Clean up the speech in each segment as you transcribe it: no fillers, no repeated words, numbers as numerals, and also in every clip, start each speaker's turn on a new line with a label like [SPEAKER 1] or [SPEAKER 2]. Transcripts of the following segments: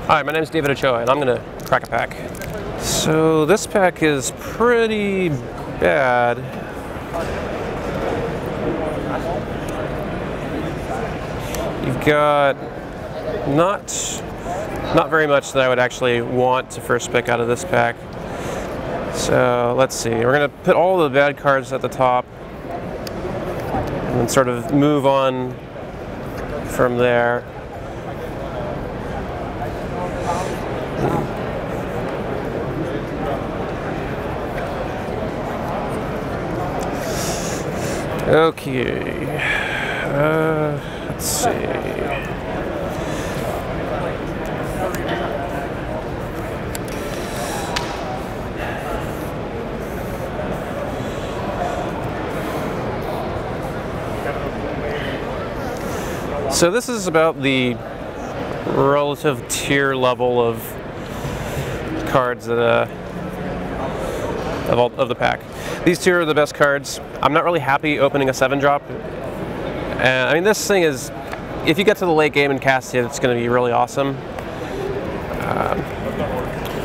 [SPEAKER 1] Hi, my name is David Ochoa, and I'm going to crack a pack. So this pack is pretty bad. You've got not very much that I would actually want to first pick out of this pack. So let's see. We're going to put all the bad cards at the top and then sort of move on from there. Okay, let's see. So this is about the relative tier level of cards that of the pack. These two are the best cards. I'm not really happy opening a 7-drop. And I mean, this thing is, if you get to the late game and cast it, it's going to be really awesome.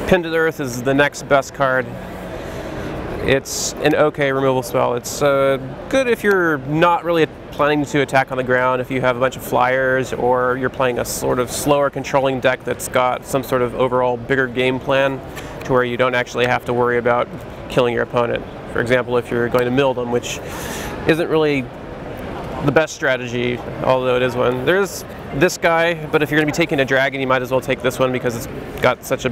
[SPEAKER 1] Pinned to the Earth is the next best card. It's an okay removal spell. It's good if you're not really planning to attack on the ground, if you have a bunch of flyers, or you're playing a sort of slower controlling deck that's got some sort of overall bigger game plan to where you don't actually have to worry about killing your opponent. For example, if you're going to mill them, which isn't really the best strategy, although it is one. There's this guy, but if you're going to be taking a dragon, you might as well take this one because it's got such a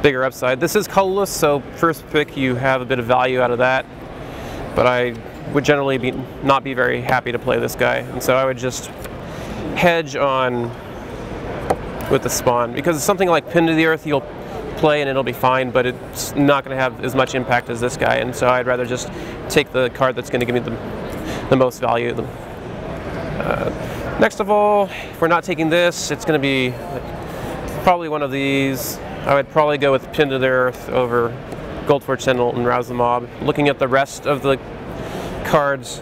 [SPEAKER 1] bigger upside. This is colorless, so first pick you have a bit of value out of that, but I would generally not be very happy to play this guy, and so I would just hedge on with the spawn, because something like Pinned to the Earth you'll play and it'll be fine, but it's not going to have as much impact as this guy, and so I'd rather just take the card that's going to give me the most value. Next of all, if we're not taking this, it's going to be probably one of these. I would probably go with Pinned to the Earth over Goldforge Sentinel and Rouse the Mob. Looking at the rest of the cards,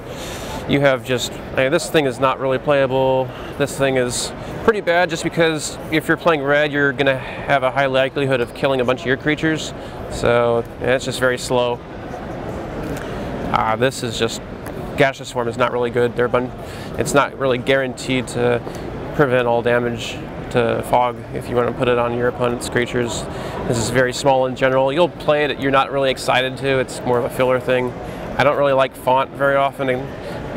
[SPEAKER 1] you have just, I mean, this thing is not really playable. This thing is pretty bad just because if you're playing red, you're going to have a high likelihood of killing a bunch of your creatures. So yeah, it's just very slow. This is just, Gaseous Form is not really good. It's not really guaranteed to prevent all damage to fog if you want to put it on your opponent's creatures. This is very small in general. You'll play it, you're not really excited to. It's more of a filler thing. I don't really like font very often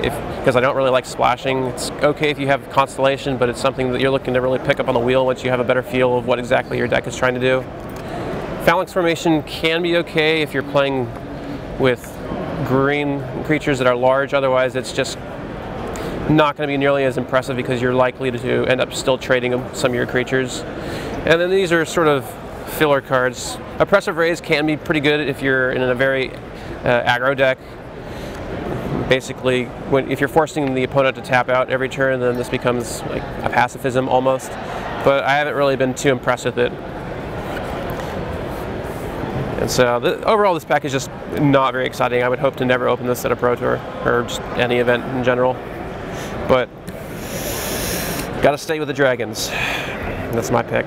[SPEAKER 1] because I don't really like splashing. It's okay if you have Constellation, but it's something that you're looking to really pick up on the wheel once you have a better feel of what exactly your deck is trying to do. Phalanx Formation can be okay if you're playing with green creatures that are large. Otherwise, it's just not going to be nearly as impressive because you're likely to end up still trading some of your creatures. And then these are sort of filler cards. Oppressive Raise can be pretty good if you're in a very aggro deck. Basically, if you're forcing the opponent to tap out every turn, then this becomes like a pacifism almost. But I haven't really been too impressed with it. And so overall, this pack is just not very exciting. I would hope to never open this at a Pro Tour or just any event in general. But gotta stay with the dragons. That's my pick.